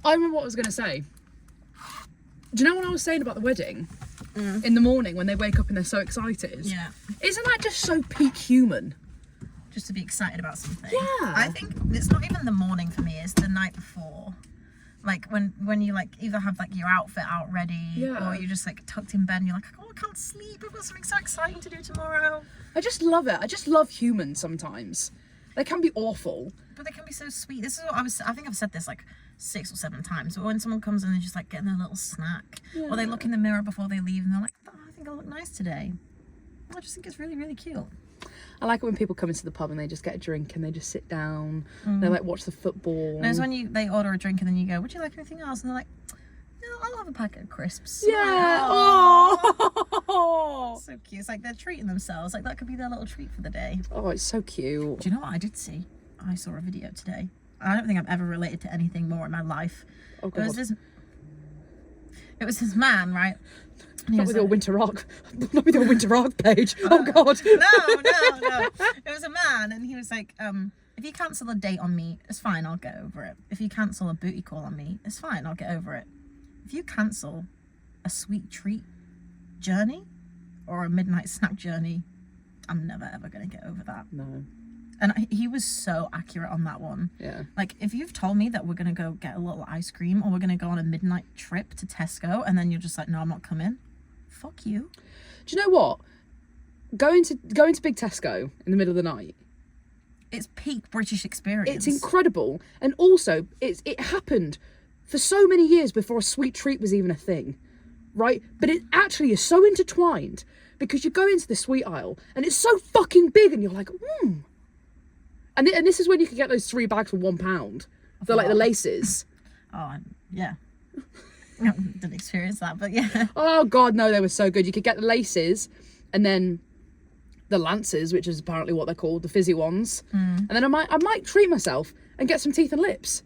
I remember what I was going to say. Do you know what I was saying about the wedding? In the morning when they wake up and they're so excited? Yeah. Isn't that just so peak human? Just to be excited about something. Yeah. I think it's not even the morning for me, it's the night before. Like when you like either have like your outfit out ready or you're just like tucked in bed and you're like, oh, I can't sleep, I've got something so exciting to do tomorrow. I just love it. I just love humans sometimes. They can be awful. But they can be so sweet. This is what I think I've said this like 6 or 7 times. But when someone comes in and just like getting their little snack, or they look in the mirror before they leave and they're like, oh, I think I look nice today. I just think it's really, really cute. I like it when people come into the pub and they just get a drink and they just sit down. They like watch the football. And it's when they order a drink and then you go, would you like anything else? And they're like, no, I'll have a packet of crisps. Yeah. Oh. So cute. It's like they're treating themselves. Like that could be their little treat for the day. Oh, it's so cute. Do you know what I did see? I saw a video today. I don't think I've ever related to anything more in my life. Oh, God. It was this man, right? Not with your winter rock. Not with your winter rock page. Oh God. No. It was a man, and he was like, if you cancel a date on me, it's fine, I'll get over it. If you cancel a booty call on me, it's fine, I'll get over it. If you cancel a sweet treat journey or a midnight snack journey, I'm never ever gonna get over that. No. And he was so accurate on that one. Yeah. Like, if you've told me that we're going to go get a little ice cream or we're going to go on a midnight trip to Tesco and then you're just like, no, I'm not coming. Fuck you. Do you know what? Going to Big Tesco in the middle of the night. It's peak British experience. It's incredible. And also, it happened for so many years before a sweet treat was even a thing. Right? But it actually is so intertwined because you go into the sweet aisle and it's so fucking big and you're like, And this is when you can get those 3 bags for £1. They're like the laces. Oh, yeah. I didn't experience that, but yeah. Oh, God, no, they were so good. You could get the laces and then the Lancers, which is apparently what they're called, the fizzy ones. And then I might treat myself and get some teeth and lips.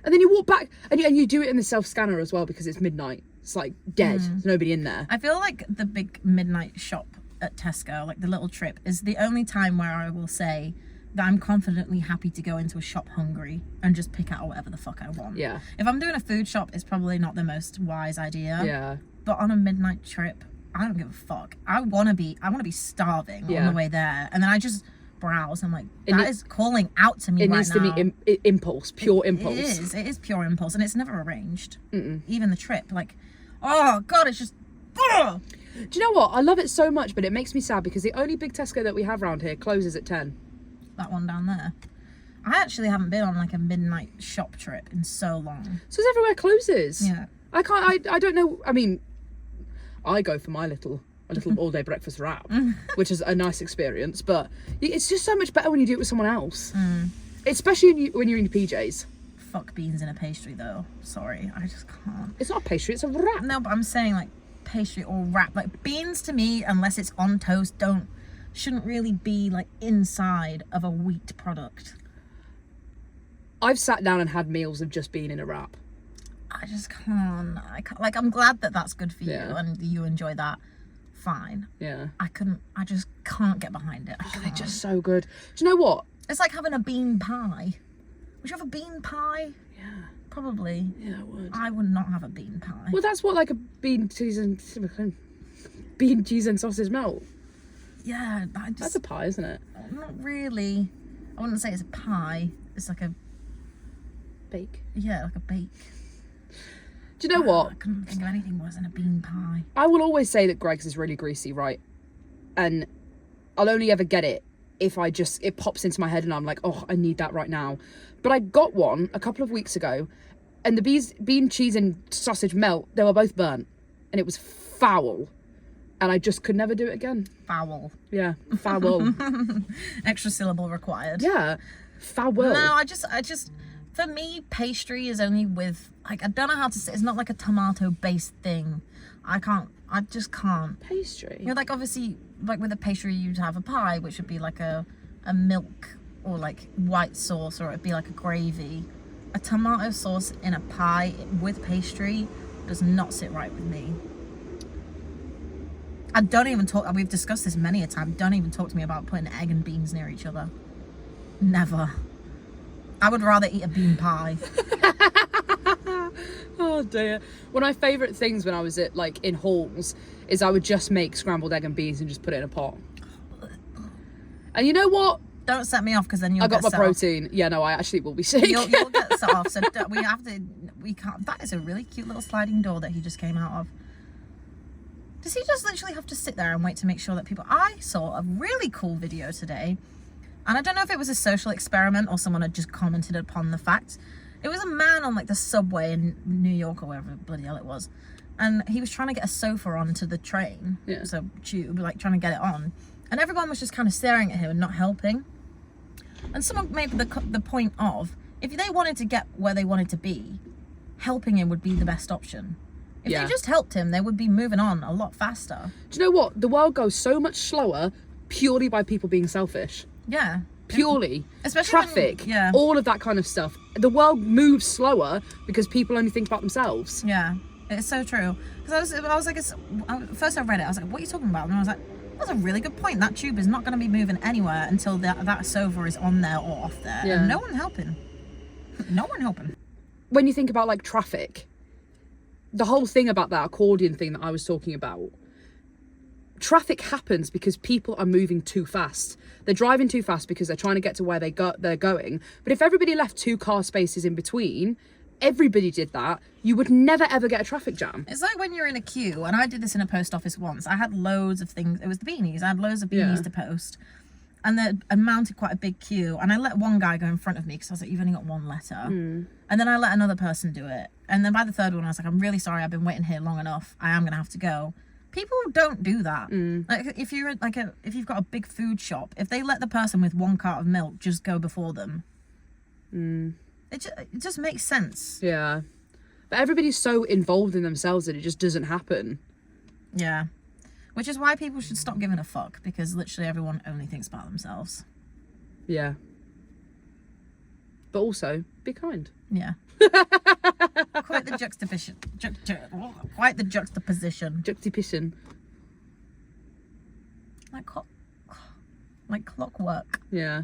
And then you walk back and you do it in the self-scanner as well because it's midnight. It's like dead. There's nobody in there. I feel like the big midnight shop at Tesco, like the little trip, is the only time where I will say that I'm confidently happy to go into a shop hungry and just pick out whatever the fuck I want. Yeah. If I'm doing a food shop, it's probably not the most wise idea. Yeah. But on a midnight trip, I don't give a fuck. I want to be starving on the way there, and then I just browse. I'm like, that is calling out to me right now. It needs to be impulse, pure impulse. It is pure impulse, and it's never arranged. Even the trip, like, oh God, it's just. Ugh! Do you know what? I love it so much, but it makes me sad because the only big Tesco that we have around here closes at 10. That one down there. I actually haven't been on like a midnight shop trip in so long. So everywhere closes. Yeah. I don't know. I mean, I go for my little all day breakfast wrap, which is a nice experience, but it's just so much better when you do it with someone else. Especially when you're in your PJs. Fuck beans in a pastry though. Sorry, I just can't. It's not a pastry, it's a wrap. No, but I'm saying like pastry or wrap. Like beans to me, unless it's on toast, shouldn't really be like inside of a wheat product. I've sat down and had meals of just being in a wrap. I just can't. Like, I'm glad that that's good for you and you enjoy that. Fine. Yeah. I just can't get behind it. They're just so good. Do you know what? It's like having a bean pie. Would you have a bean pie? Yeah. Probably. Yeah, I would. I would not have a bean pie. Well, that's what like a bean cheese and sausage melt. Yeah, that's a pie, isn't it? Not really. I wouldn't say it's a pie. It's like a bake. Yeah, like a bake. Do you know what? I couldn't think of anything worse than a bean pie. I will always say that Greg's is really greasy, right? And I'll only ever get it if it pops into my head and I'm like, oh, I need that right now. But I got one a couple of weeks ago and the bean cheese and sausage melt, they were both burnt and it was foul. And I just could never do it again. Foul. Yeah, foul. Extra syllable required. Yeah, foul. No, I just, for me, pastry is only with, like, I don't know how to say, it's not like a tomato-based thing. I just can't. Pastry? You know, like, obviously, like with a pastry, you'd have a pie, which would be like a milk or like white sauce, or it'd be like a gravy. A tomato sauce in a pie with pastry does not sit right with me. I don't even talk, we've discussed this many a time, don't even talk to me about putting egg and beans near each other. Never. I would rather eat a bean pie. dear. One of my favourite things when I was at like in halls is I would just make scrambled egg and beans and just put it in a pot. And you know what? Don't set me off, because then you'll I got get my set protein. off. Yeah, no, I actually will be sick. You'll get set off. So we can't. That is a really cute little sliding door that he just came out of. Does he just literally have to sit there and wait to make sure that people... I saw a really cool video today, and I don't know if it was a social experiment or someone had just commented upon the fact. It was a man on like the subway in New York or wherever bloody hell it was, and he was trying to get a sofa onto the train, so tube, like trying to get it on, and everyone was just kind of staring at him and not helping. And someone made the point of, if they wanted to get where they wanted to be, helping him would be the best option. If they just helped him, they would be moving on a lot faster. Do you know what? The world goes so much slower purely by people being selfish. Yeah. Purely. Especially traffic, all of that kind of stuff. The world moves slower because people only think about themselves. Yeah, it's so true. Because I was like, first I read it, I was like, what are you talking about? And I was like, that's a really good point. That tube is not going to be moving anywhere until that sofa is on there or off there. Yeah. And no one helping. No one helping. When you think about like traffic, the whole thing about that accordion thing that I was talking about, traffic happens because people are moving too fast. They're driving too fast because they're trying to get to where they're going. But if everybody left 2 car spaces in between, everybody did that, you would never ever get a traffic jam. It's like when you're in a queue, and I did this in a post office once. I had loads of things. It was the beanies. I had loads of beanies to post. And I mounted quite a big queue, and I let one guy go in front of me because I was like, you've only got one letter. And then I let another person do it. And then by the third one, I was like, I'm really sorry, I've been waiting here long enough. I am going to have to go. People don't do that. Like if you're like if you've got a big food shop, if they let the person with 1 cart of milk just go before them, it just makes sense. Yeah. But everybody's so involved in themselves that it just doesn't happen. Yeah. Which is why people should stop giving a fuck, because literally everyone only thinks about themselves. Yeah. But also, be kind. Yeah. Quite the juxtaposition. Quite the juxtaposition. Juxtaposition. Like clockwork. Yeah.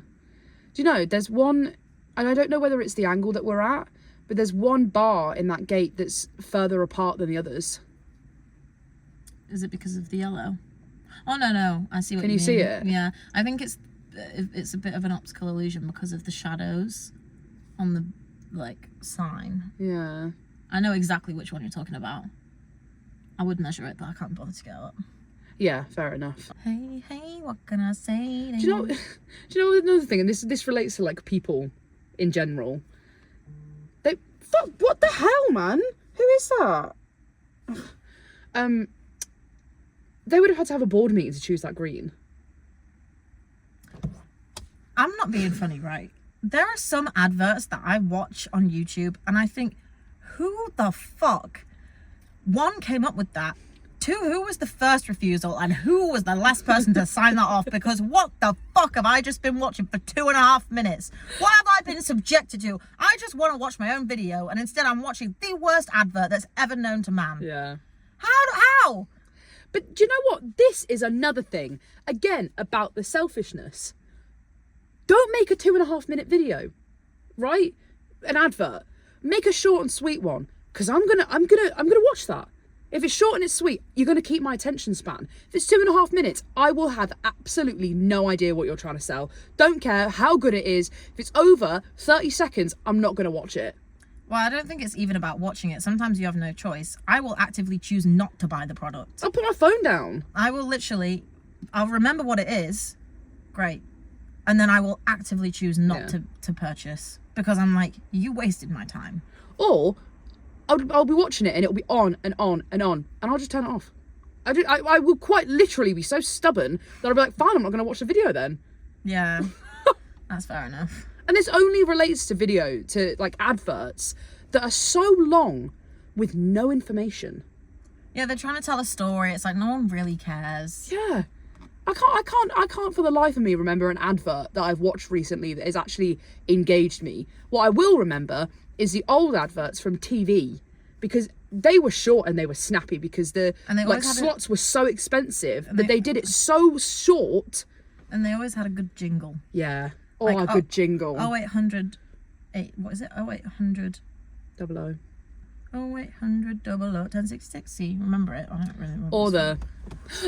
Do you know, there's one, and I don't know whether it's the angle that we're at, but there's one bar in that gate that's further apart than the others. Is it because of the yellow? Oh, no. I see what you mean. Can you see it? Yeah. I think it's a bit of an optical illusion because of the shadows on the, like, sign. Yeah. I know exactly which one you're talking about. I would measure it, but I can't bother to get up. Yeah, fair enough. Hey, what can I say to do you know another thing, and this relates to, like, people in general. What the hell, man? Who is that? They would have had to have a board meeting to choose that green. I'm not being funny, right? There are some adverts that I watch on YouTube and I think, who the fuck? 1, came up with that. 2, who was the first refusal? And who was the last person to sign that off? Because what the fuck have I just been watching for 2.5 minutes? What have I been subjected to? I just want to watch my own video, and instead I'm watching the worst advert that's ever known to man. Yeah. How? But do you know what? This is another thing, again, about the selfishness. Don't make a 2.5 minute video, right? An advert. Make a short and sweet one, because I'm gonna watch that. If it's short and it's sweet, you're gonna keep my attention span. If it's 2.5 minutes, I will have absolutely no idea what you're trying to sell. Don't care how good it is. If it's over 30 seconds, I'm not gonna watch it. Well, I don't think it's even about watching it. Sometimes you have no choice. I will actively choose not to buy the product. I'll put my phone down. I'll remember what it is. Great. And then I will actively choose not to purchase, because I'm like, you wasted my time. Or I'll be watching it and it'll be on and on and on, and I'll just turn it off. I will quite literally be so stubborn that I'll be like, fine, I'm not going to watch the video then. Yeah, that's fair enough. And this only relates to like adverts that are so long with no information. Yeah, they're trying to tell a story. It's like no one really cares. Yeah. I can't for the life of me remember an advert that I've watched recently that has actually engaged me. What I will remember is the old adverts from TV, because they were short and they were snappy, because the slots were so expensive that they did it so short. And they always had a good jingle. Yeah. A good jingle. 0800, what is it? 0800. 00. 0800 001066. Remember it? I don't really remember. Or the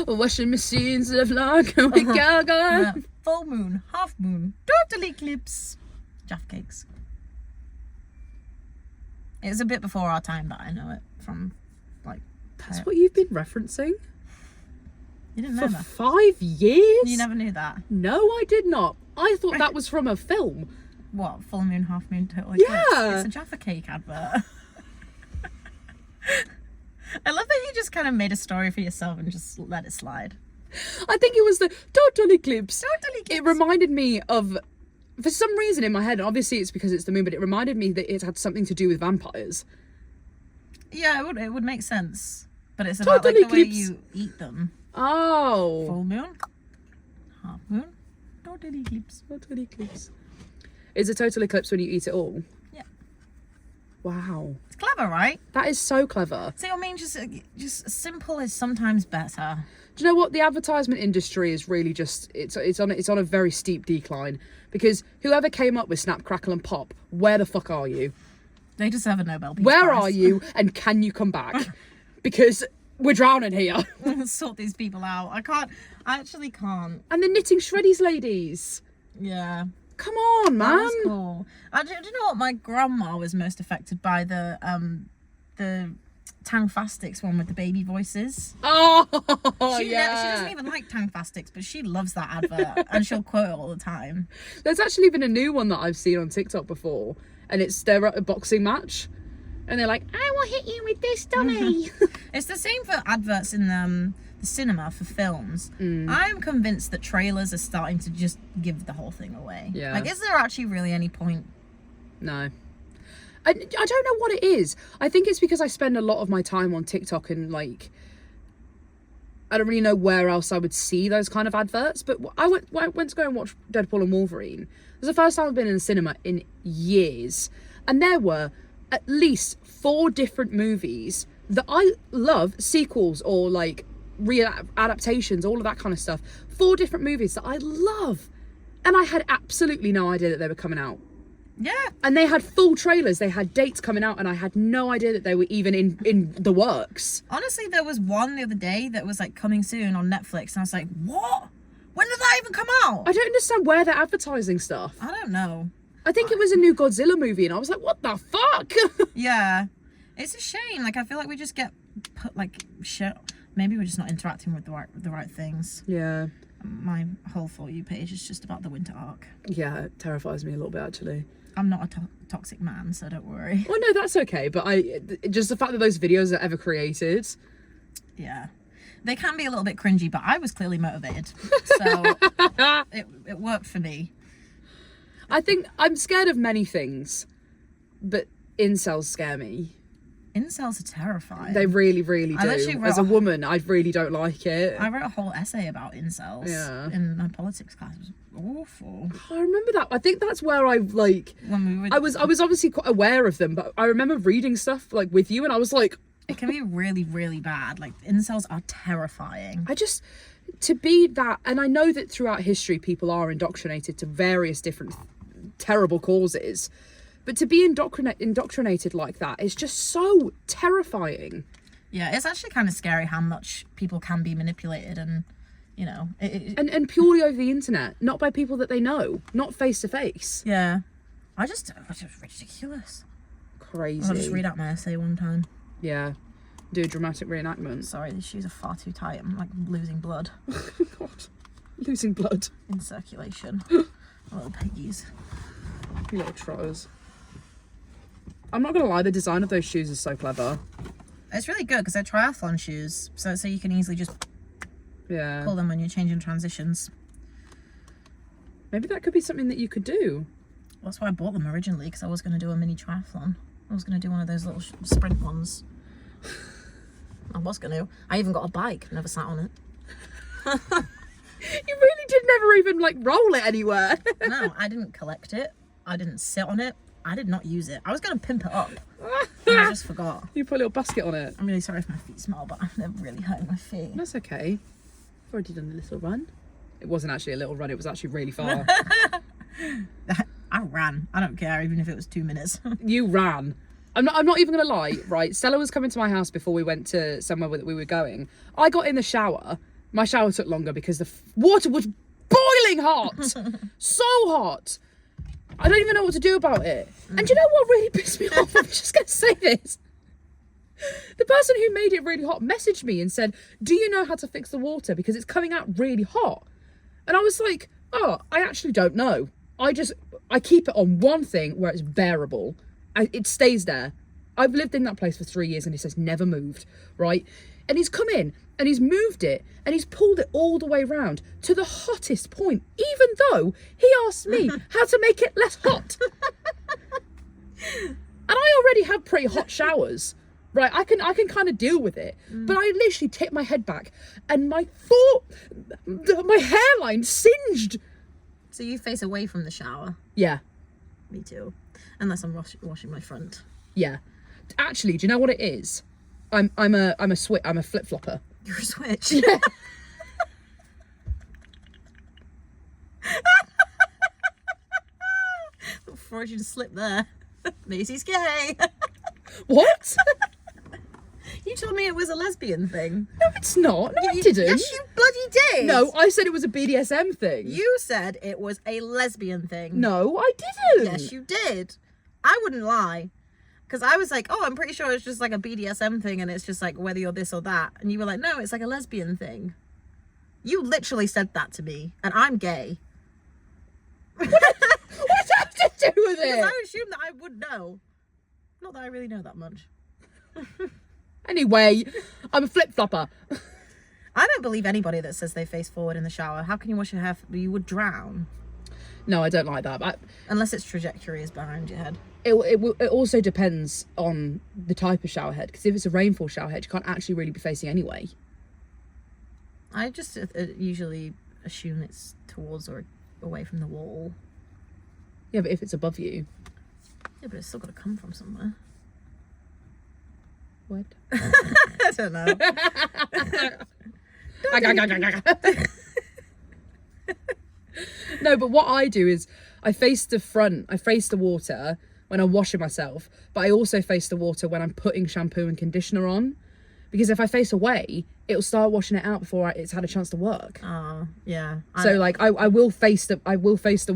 washing machines of luck. We go. Yeah. Full moon, half moon, total eclipse. Jaffa cakes. It was a bit before our time that I know it from, like. That's what you've been referencing? You didn't know For that? 5 years? You never knew that? No, I did not. I thought that was from a film. What? Full moon, half moon, total eclipse? Yeah. It's a Jaffa cake advert. I love that you just kind of made a story for yourself and just let it slide. I think it was the total eclipse. Total eclipse. It reminded me of, for some reason in my head, and obviously it's because it's the moon, but it reminded me that it had something to do with vampires. Yeah, it would make sense. But it's about Total like the way eclipse. you eat them. Oh. Full moon, half moon, total eclipse. Total eclipse. Is a total eclipse when you eat it all? Yeah. Wow. It's clever, right? That is so clever. See what I mean? Just simple is sometimes better. Do you know what? The advertisement industry is really just, it's on a very steep decline, because whoever came up with Snap, Crackle and Pop, where the fuck are you? They deserve a Nobel Peace Where Prize. are you, and can you come back? Because we're drowning here. Sort these people out. I actually can't. And the knitting shreddies ladies. Yeah. Come on, man. That was cool. Do you know what? My grandma was most affected by the Tang Fastics one with the baby voices. Oh, She doesn't even like Tang Fastics, but she loves that advert and she'll quote it all the time. There's actually been a new one that I've seen on TikTok before, and they're at a boxing match, and they're like, I will hit you with this dummy. It's the same for adverts in the cinema for films. I'm convinced that trailers are starting to just give the whole thing away. Yeah. Like, is there actually really any point? No. I don't know what it is. I think it's because I spend a lot of my time on TikTok, and like, I don't really know where else I would see those kind of adverts. But I went to go and watch Deadpool and Wolverine. It was the first time I've been in the cinema in years. And there were at least 4 different movies that I love, sequels or like adaptations, all of that kind of stuff. 4 different movies that I love. And I had absolutely no idea that they were coming out. Yeah. And they had full trailers, they had dates coming out, and I had no idea that they were even in the works. Honestly, there was one the other day that was like coming soon on Netflix, and I was like, what? When did that even come out? I don't understand where they're advertising stuff. I don't know. I think it was a new Godzilla movie, and I was like, what the fuck? Yeah. It's a shame. Like, I feel like we just get put like shit. Maybe we're just not interacting with the right things. Yeah. My whole For You page is just about the winter arc. Yeah, it terrifies me a little bit, actually. I'm not a toxic man, so don't worry. Well, no, that's okay, but just the fact that those videos are ever created. Yeah. They can be a little bit cringy, but I was clearly motivated. So it worked for me. I think I'm scared of many things, but incels scare me. Incels are terrifying. They really, really I literally do. wrote As a woman, I really don't like it. I wrote a whole essay about incels in my politics class. It was awful. I remember that. I think that's where I like. When we were, I was obviously quite aware of them, but I remember reading stuff like with you, and I was like, it can be really, really bad. Like, incels are terrifying. to be that, and I know that throughout history people are indoctrinated to various different terrible causes, but to be indoctrinated like that is just so terrifying. Yeah, it's actually kind of scary how much people can be manipulated, and you know, and purely over the internet, not by people that they know, not face to face. Yeah, it's just ridiculous. Crazy. I'll just read out my essay one time. Yeah, do a dramatic reenactment. Sorry, these shoes are far too tight. I'm like losing blood. God, losing blood in circulation. Little piggies. You little trotters. I'm not gonna lie, the design of those shoes is so clever. It's really good because they're triathlon shoes, so you can easily just pull them when you're changing transitions. Maybe that could be something that you could do. That's why I bought them originally, because I was going to do a mini triathlon. I was going to do one of those little sprint ones. I was going to. I even got a bike, never sat on it. You really did never even like roll it anywhere. No, I didn't collect it. I didn't sit on it. I did not use it. I was going to pimp it up. And I just forgot. You put a little basket on it. I'm really sorry if my feet smell, but they're really hurting my feet. That's okay. I've already done a little run. It wasn't actually a little run, it was actually really far. I ran. I don't care, even if it was 2 minutes. You ran. I'm not even gonna lie, right? Stella was coming to my house before we went to somewhere that we were going. I got in the shower. My shower took longer because the water was boiling hot. So hot. I don't even know what to do about it. And do you know what really pissed me off? I'm just gonna say this. The person who made it really hot messaged me and said, do you know how to fix the water? Because it's coming out really hot. And I was like, oh, I actually don't know. I keep it on one thing where it's bearable. It stays there. I've lived in that place for 3 years and it says never moved, right? And he's come in and he's moved it and he's pulled it all the way round to the hottest point, even though he asked me how to make it less hot. And I already have pretty hot showers, right? I can kind of deal with it. But I literally tipped my head back and my hairline singed. So you face away from the shower? Yeah. Me too. Unless I'm washing my front. Yeah. Actually, do you know what it is? I'm a flip flopper. You're a switch. Yeah. Freudian slip there. Maisie's gay. What? You told me it was a lesbian thing. No, it's not. No, I didn't. Yes, you bloody did. No, I said it was a BDSM thing. You said it was a lesbian thing. No, I didn't. Yes, you did. I wouldn't lie. Because I was like, oh, I'm pretty sure it's just like a BDSM thing and it's just like whether you're this or that. And you were like, no, it's like a lesbian thing. You literally said that to me. And I'm gay. What does that have to do with it? Because I assumed that I would know. Not that I really know that much. Anyway, I'm a flip flopper. I don't believe anybody that says they face forward in the shower. How can you wash your hair? You would drown. No, I don't like that. Unless its trajectory is behind your head. It also depends on the type of shower head. Because if it's a rainfall shower head, you can't actually really be facing anyway. I just usually assume it's towards or away from the wall. Yeah, but if it's above you. Yeah, but it's still got to come from somewhere. What? I don't know. No, but what I do is I face the front, I face the water when I'm washing myself, but I also face the water when I'm putting shampoo and conditioner on. Because if I face away, it'll start washing it out before it's had a chance to work. Oh, yeah. So like I will face the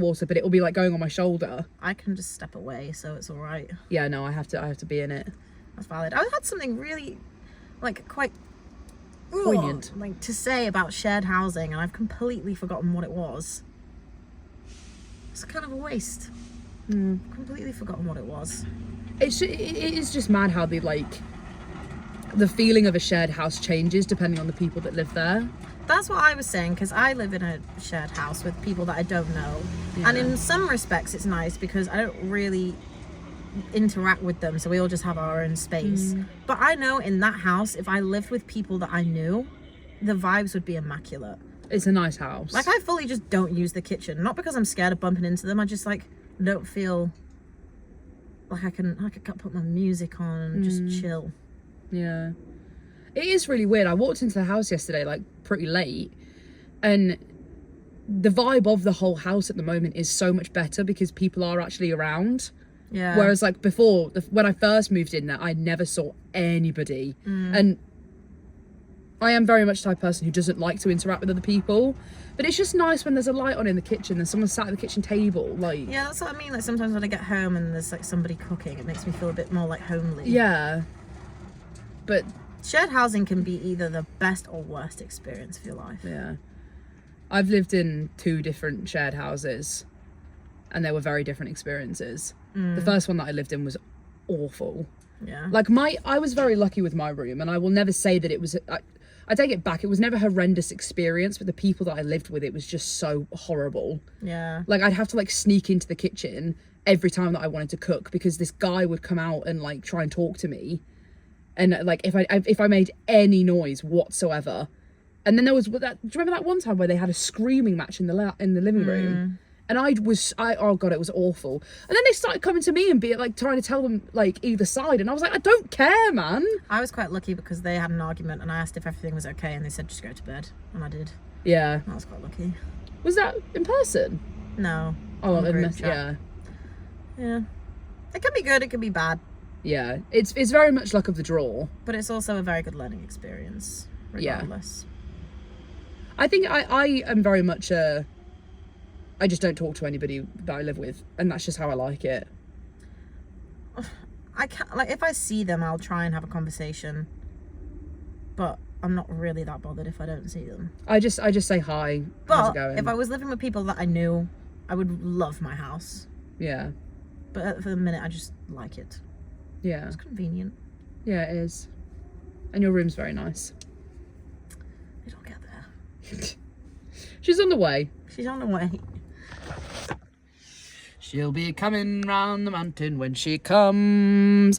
water, but it'll be like going on my shoulder. I can just step away, so it's all right. Yeah, no, I have to be in it. That's valid. I had something really, like, quite poignant, like to say about shared housing, and I've completely forgotten what it was. It's kind of a waste. Completely forgotten what it was. It is just mad how the feeling of a shared house changes depending on the people that live there. That's what I was saying, because I live in a shared house with people that I don't know. Yeah. And in some respects it's nice because I don't really interact with them, so we all just have our own space. But I know in that house, if I lived with people that I knew, the vibes would be immaculate. It's a nice house. Like, I fully just don't use the kitchen, not because I'm scared of bumping into them. I just like don't feel like I can put my music on and just chill. Yeah, it is really weird. I walked into the house yesterday like pretty late, and the vibe of the whole house at the moment is so much better because people are actually around. Yeah. Whereas like before, when I first moved in there, I never saw anybody. And I am very much the type of person who doesn't like to interact with other people. But it's just nice when there's a light on in the kitchen and someone sat at the kitchen table. Like, yeah, that's what I mean. Like, sometimes when I get home and there's like somebody cooking, it makes me feel a bit more like homely. Yeah. But shared housing can be either the best or worst experience of your life. Yeah. I've lived in 2 different shared houses and they were very different experiences. The first one that I lived in was awful. Yeah. Like I was very lucky with my room, and I will never say that it was, I take it back, it was never a horrendous experience, but the people that I lived with, it was just so horrible. Yeah. Like I'd have to like sneak into the kitchen every time that I wanted to cook because this guy would come out and like try and talk to me. And like if I made any noise whatsoever. And then there was that, do you remember that one time where they had a screaming match in the living room? And oh God, it was awful. And then they started coming to me and be like trying to tell them like either side. And I was like, I don't care, man. I was quite lucky because they had an argument and I asked if everything was okay and they said, just go to bed. And I did. Yeah. I was quite lucky. Was that in person? No. Oh, on group chat. yeah. Yeah. It can be good, it can be bad. Yeah, it's very much luck of the draw. But it's also a very good learning experience, regardless. I think I am very much I just don't talk to anybody that I live with, and that's just how I like it. I can't, like, if I see them, I'll try and have a conversation, but I'm not really that bothered if I don't see them. I just say hi. But how's it going? if I was living with people that I knew, I would love my house. Yeah. But for the minute, I just like it. Yeah. It's convenient. Yeah, it is. And your room's very nice. They don't get there. She's on the way. She's on the way. She'll be coming round the mountain when she comes.